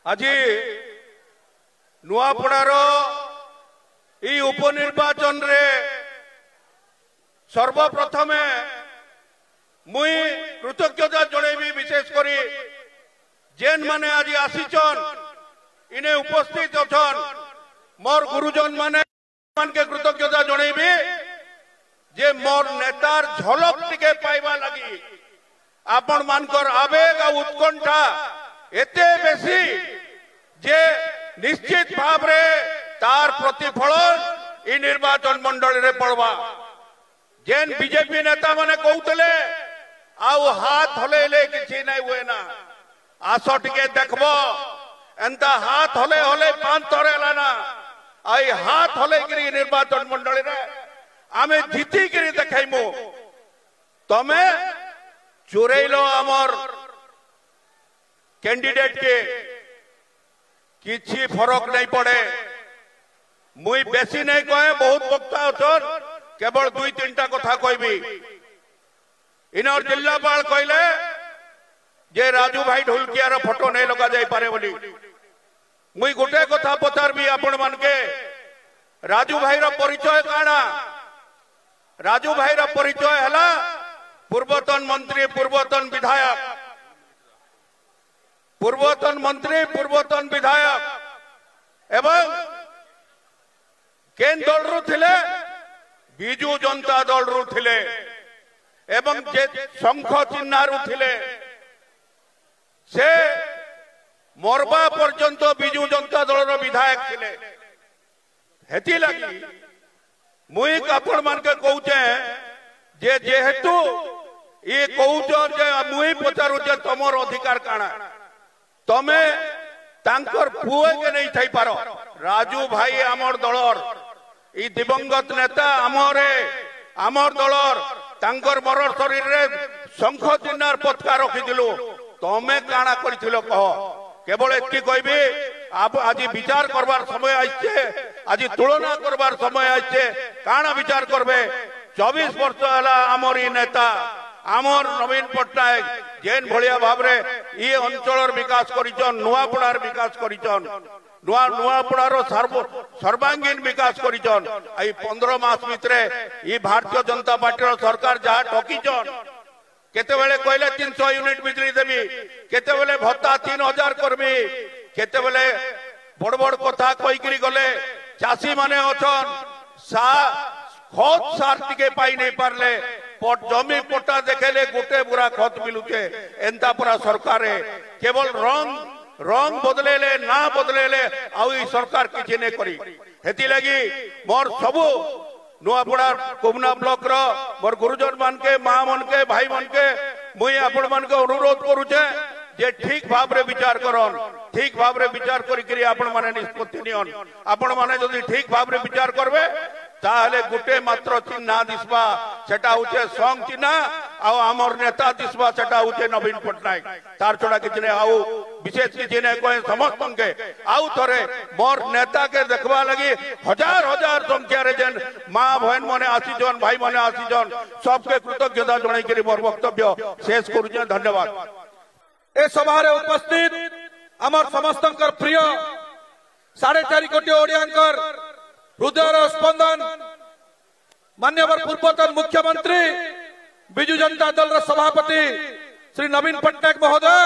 आज नुआपड़ार ई उपनिर्वाचन रे सर्वप्रथमे मुई कृतज्ञता जनइबी विशेष करी जेन माने आज आसीचन इने उपस्थित अछन मोर गुरुजन माने के कृतज्ञता जनइबी जे मोर नेतार झलक टिके पाइबा लगी आपण मानकर आवेग आ उत्कंठा एते बेसी जे निश्चित भाव रे तार प्रतिफलन इ निर्वाचन मंडल रे पड़वा जेन बीजेपी नेता माने कहउतले आउ हाथ हलेले किछि नै हुए ना आस टिके देखबो एंता हाथ हले हले पांच थरे लाना आई हाथ हले गिरी निर्वाचन मंडल रे आमे जीती गिरी देखाइमु तमे चोरेलो आमर कैंडिडेट के किछि फरक नहीं पड़े मुई बेसी नहीं कहे बहुत वक्ता अछन केवल दुई तीनटा कथा कहबी इनर जिल्लापाल कहले जे राजू भाई ढोलकियार फोटो नहीं लगा जाई पारे बोली मुई गोटे कथा पचारबी आपण मान के राजू भाई रो परिचय काना राजू भाई रो परिचय हला पूर्वतन मंत्री पूर्वतन विधायक पूर्वतन मंत्री पूर्वतन विधायक एवं केन दल रु थिले बिजू जनता दल रु थिले एवं जे शंख चिन्ह रु थिले से मरबा पर्यंत बिजू जनता दल रो विधायक थिले हेती लगी मुई आपण मान के कहूचे जे जेहेतु ये कहूच जे मुई पचारू जे तमर अधिकार काना तमे तांकर पुए के नहीं थाई पारो राजू भाई आमर दलर ई दिवंगत नेता आमर दलर तांकर मरण शरीर रे शंख चिन्ह पताका रखी दिलु तमे काना करिथिलो कह केवल एति कहबी आप आज विचार करबार समय आइछे आज तुलना करबार समय आइछे काना विचार करबे 24 वर्ष हला आमर ई नेता आमर नवीन पट्टनायक जेन भलिया भाव रे ई अंचलर विकास करिचन नुआपड़ार विकास करिचन नुआपड़ार सर्वांगीन विकास करिचन आई 15 मास भितरे ई भारतीय जनता पार्टी सरकार जहा ठकीचन केते बेले कहले 300 यूनिट बिजली देबी केते बेले भत्ता 3000 करबी केते बेले बड़ बड़ कथा कहि करी गले चासी माने अछन सा खत सार टिके पाई नहीं पारले जमी पट्टा देखेले गोटे बुरा खत मिलुचे एंता पूरा सरकार केवल रंग बदलेले ना बदलेले आउ सरकार किछि नै करी हेती लगी मोर सबु नुआपड़ा कोमना ब्लॉक रो मोर गुरुजन मान के मां मन के भाई मन के मुई आपण मान के अनुरोध करूचे जे ठीक भाव रे विचार करन ठीक भाव रे विचार करी आपण माने निष्पत्ति नियन आपण माने जदी ठीक भाव रे विचार करबे ताहले गुटे मात्र चिन्ह दिसबा सेटा होचे संग चिन्ह आउ आमर नेता दिसबा सेटा होचे नवीन पट्टनायक तार छोड़ा किछि नै आउ विशेष किछि नै कहे समस्त के आउ थरे मोर नेता के देखबा लगी हजार हजार संख्या रे जेन मां बहन माने आसीजन भाई माने आसीजन सबके कृतज्ञता जणाई करी मोर वक्तव्य शेष करूचे धन्यवाद ए सभा रे उपस्थित आमर समस्तंकर प्रिय 4.5 कोटी ओडियांकर हृदयर स्पंदन मान्यवर पूर्वतन मुख्यमंत्री बिजू जनता दल सभापति श्री नवीन पट्टनायक महोदय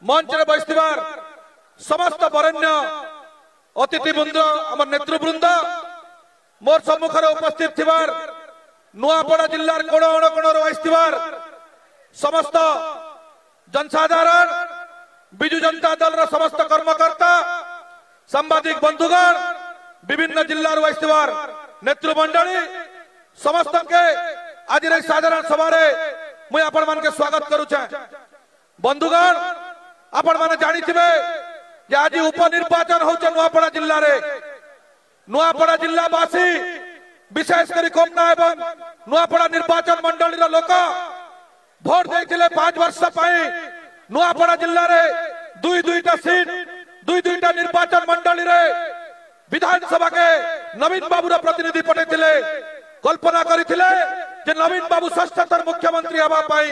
मंच रे बसिबार समस्त बरेण्य अतिथि वृंद आम नेतृवृंद मोर सम्मुख उपस्थित थिबार नुआपड़ा जिल्लार कोण अणकोण बसिबार समस्त जनसाधारण बिजू जनता दल समस्त कर्मकर्ता सांबादिक बंधुगण विभिन्न जिल्ला बसिबार नेतृमंडली समस्त के आज साधारण सभा मुझे आपण मान के स्वागत करुचे बंधुगण आपण माने जानिथिबे जे आज उपनिर्वाचन होचे नुआपड़ा जिल्ला रे नुआपड़ा जिल्लावासी विशेष करी कोमना एवं नुआपड़ा निर्वाचन मंडली रो लोक भोट देथिले 5 वर्ष पई नुआपड़ा जिल्ला रे दुईटा सीट दुईटा निर्वाचन मंडली रे विधानसभा के नवीन बाबू रो प्रतिनिधि पठेथिले कल्पना करिथिले जे नवीन बाबू षष्ठ थर मुख्यमंत्री हवा पाई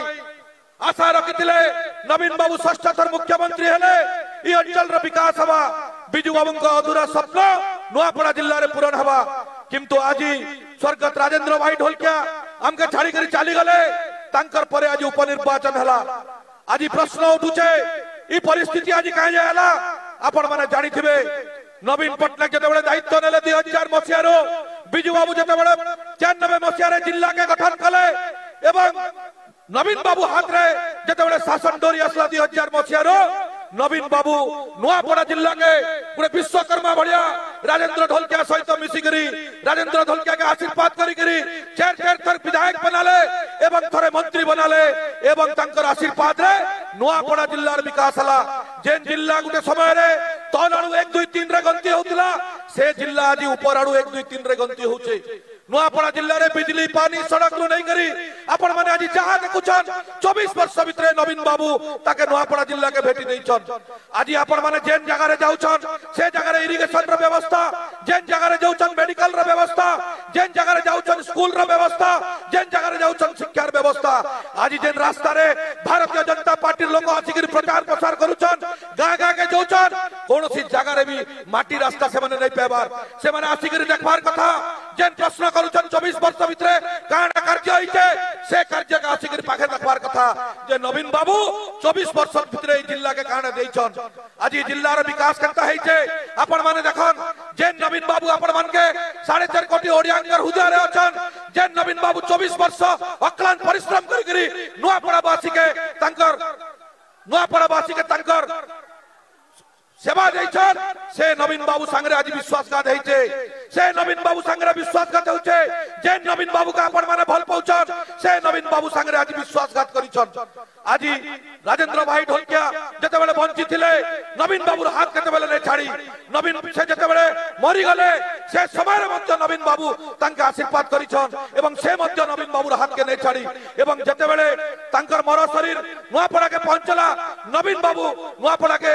आशा रखिथिले नवीन बाबू षष्ठ थर मुख्यमंत्री हेले ई अंचल रो विकास हवा बिजू बाबू को अधूरा स्वप्न नुआपड़ा जिल्ला रे पूरण हवा किंतु आज स्वर्गत राजेंद्र भाई ढोलकिया हमके छाड़ी करी चाली गले तांकर परे आज उपनिर्वाचन हला आज प्रश्न उठुचे ई परिस्थिति आज कहां जायला आपण माने जानि थिबे नवीन पटनायक जते दायित्व नेले 2000 मसिया रो बिजू बाबू जते 94 मसिया रे जिल्ला के गठन कले एवं नवीन बाबू हाथ रे जते शासन डोरी असला 2000 मसिया रो नवीन बाबू नुआपड़ा जिल्ला के पूरे विश्वकर्मा भलिया राजेंद्र ढोलकिया सहित मिसिकरी राजेंद्र ढोलकिया के आशीर्वाद करी चार थर विधायक बनाले एवं थरे मंत्री बनाले एवं तंकर आशीर्वाद रे नुआपड़ा जिल्लार विकास हला जेन जिल्ला गुटे समय रे तलाणु 1 2 3 रे गंती होतला से जिल्ला आज ऊपर आडू 1 2 3 रे गंती होचे नुआपड़ा जिल्ला रे बिजली पानी सड़क नु नहीं करी आपण माने आज जहां देखुछन 24 वर्ष भितरे नवीन बाबू ताके नुआपड़ा जिल्ला के भेटी देइछन आज आपण माने जेन जगह रे जाउछन से जगह रे इरिगेशन रो व्यवस्था जेन जगह रे जाउछन मेडिकल रो व्यवस्था जेन जगह रे जाउछन स्कूल रो व्यवस्था जेन जगह रे जाउछन शिक्षा रो व्यवस्था आज जेन रास्ता रे भारतीय जनता पार्टी लोक आसिक प्रचार प्रसार करूछन गागा के जाउछन कोनोसी जगह रे भी माटी रास्ता से माने नहीं पेबार से माने आसिक देखबार कथा जेन प्रश्न करूछन 24 वर्ष भितरे काना कार्य होइछे से कार्य का आसिक पाखे देखबार कथा जे नवीन बाबू 24 वर्ष भितरे जिल्ला के काना देइछन आज जिल्ला रो विकास करता हैछे आपण माने देखन जेन नवीन बाबू आपण मान के 4.5 कोटी ओडियांकर हृदय रे अछन जेन नवीन बाबू 24 वर्ष अक्लांत परिश्रम करी नुआपड़ा वासी के तंकर सेवा देइछन से नवीन बाबू संगे आज विश्वासघात हैछे से नवीन बाबू संगे विश्वासघात होछे जे नवीन बाबू का आपण माने भल पहुंचन से नवीन बाबू संगे आज विश्वासघात करिछन आज राजेंद्र भाई ढोलकिया जते बेले वंचित थिले नवीन बाबू हाथ केते बेले नै छाड़ी नवीन से जते बेले मरि गले से समय रे मध्य नवीन बाबू तांके आशीर्वाद करिछन एवं से मध्य नवीन बाबू हाथ के नै छाड़ी एवं जते बेले तांकर मर शरीर नुआपड़ा के पहुंचला नवीन बाबू नुआपड़ा के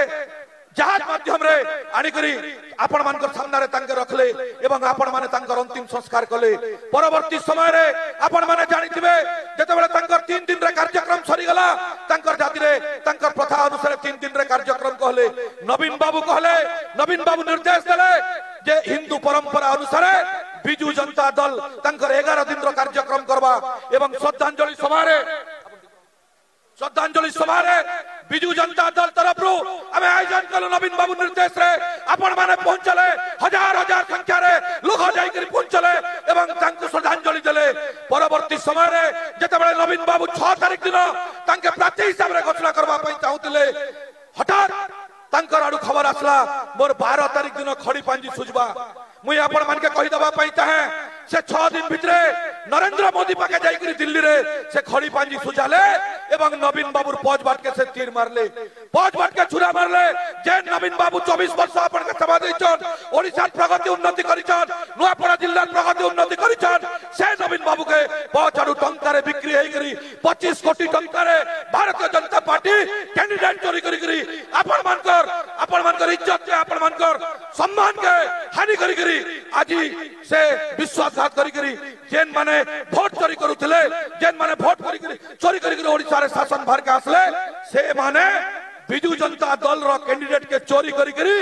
जहाज माध्यम रे आनी करी आपण मानकर सामने रे तांके रखले एवं आपण माने तांकर अंतिम संस्कार कले परवर्ती समय रे आपण माने जानि थिबे जते बेले तांकर 3 दिन रे कार्यक्रम सरी गला तांकर जाति रे तांकर प्रथा अनुसार 3 दिन रे कार्यक्रम कहले नवीन बाबू निर्देश देले जे हिंदू परंपरा अनुसार बिजू जनता दल तांकर 11 दिन रो कार्यक्रम करबा एवं श्रद्धांजलि सभा रे बिजू जनता दल तरफ रो हमें आयोजन कलो नवीन बाबू निर्देश रे आपण माने पहुंचले हजार संख्या रे लोग जाई करी पहुंचले एवं तांको श्रद्धांजलि देले परवर्ती समय रे जते बेले नवीन बाबू 6 तारिख दिन तांके प्रार्थी हिसाब रे घोषणा करबा पई चाहुतिले हठात तांकर आडू खबर आसला मोर 12 तारिख दिन खड़ी पांजी सुजबा मुई आपण मान के कहि दबा पई चाहे से 6 दिन भितरे नरेंद्र मोदी पाके जाई करी दिल्ली रे से खड़ी पांजी सुजाले एवं नवीन बाबू पौज बाट के से तीर मारले पौज बाट के छुरा मारले जे नवीन बाबू 24 वर्ष आपण के सभा दैछन ओडिसा प्रगति उन्नति करिछन नुआपड़ा जिल्ला प्रगति उन्नति करिछन से नवीन बाबू के पौचाडू टंका रे बिक्री हेई करी 25 कोटी टंका रे भारतीय जनता पार्टी कैंडिडेट चोरी करी आपण मानकर इज्जत के आपण मानकर सम्मान के हानि करी आज से विश्वासघात करी जेन माने वोट चोरी करूथिले जेन माने वोट चोरी करी ओडिसा रे शासन भार के आसले से माने बिजू जनता दल रो कैंडिडेट के चोरी करी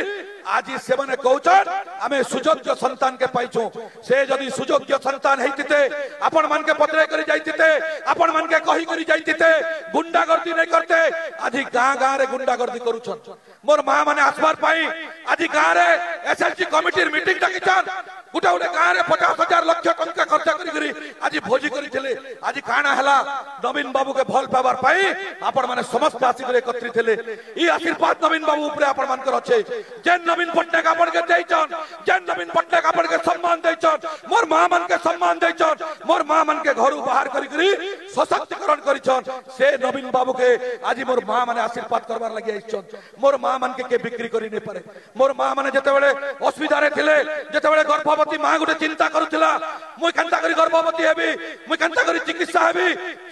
आज से माने कहउछन हमें सुयोग्य संतान के पाइछु से जदी सुयोग्य संतान हेतिते आपण मान के पत्रे करी जाइतिते आपण मान के कहि करी जाइतिते गुंडागर्दी नहीं करते आज गां रे गुंडागर्दी करूछन मोर मां माने आसबार पाई आज गां रे एसएसजी कमिटी मीटिंग डाकिछन गुटा गां रे 50,000 लाख टंका खर्च करी आज भोजी करिथिले आज काना हला नवीन बाबू के भल पावर पाई आपण माने समस्त आसिक एकत्रित थिले ई आशीर्वाद नवीन बाबू ऊपर आपण मानकर अछि जे नवीन पटनायक आपण के देइछन जे नवीन पटनायक आपण के सम्मान देइछन मोर मां मन के सम्मान देइछन मोर मां मन के घर बाहर करी सशक्तिकरण करिछन से नवीन बाबू के आज मोर मां माने आशीर्वाद करबार लागि आइछन मोर मां मन के बिक्री करी नै पारे मोर मां माने जते बेले असुविधा रे थिले जते बेले गर्भवती मां गुटे चिंता करूथिला मुई केनता करी गर्भवती हेबी मुई केनता करी चिकित्सा हेबी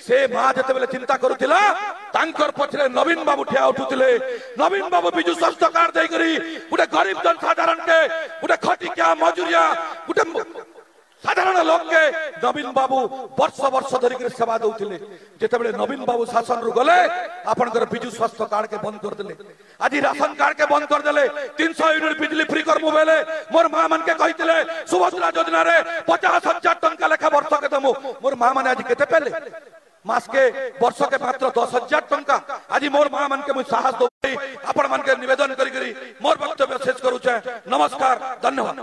से मां जते बेले चिंता करूथिला तांकर पछरे नवीन बाबू ठिया उठुथिले नवीन बाबू बिजू स्वास्थ्य कार्ड देई करी गुटे गरीब जन साधारण के गुटे खटिया मजूरिया गुटे साधारण लोक के नवीन बाबू वर्ष धरिक सेवा दउथिले जेते बेले नवीन बाबू शासन रु गले आपनकर बिजू स्वास्थ्य कार्ड के बंद कर देले आज राशन कार्ड के बंद कर देले 300 यूनिट बिजली फ्री कर मोबाइल मोर मां मन के कहितले सुभद्रा योजना रे 50,000 टंका लेखा वर्ष के दमु मोर मां माने आज केते पेले मास के वर्ष के मात्र 10,000 टंका आज मोर मां मन के मु साहस दो आपण मन के निवेदन करी मोर वक्तव्य शेष करू छे। नमस्कार, धन्यवाद।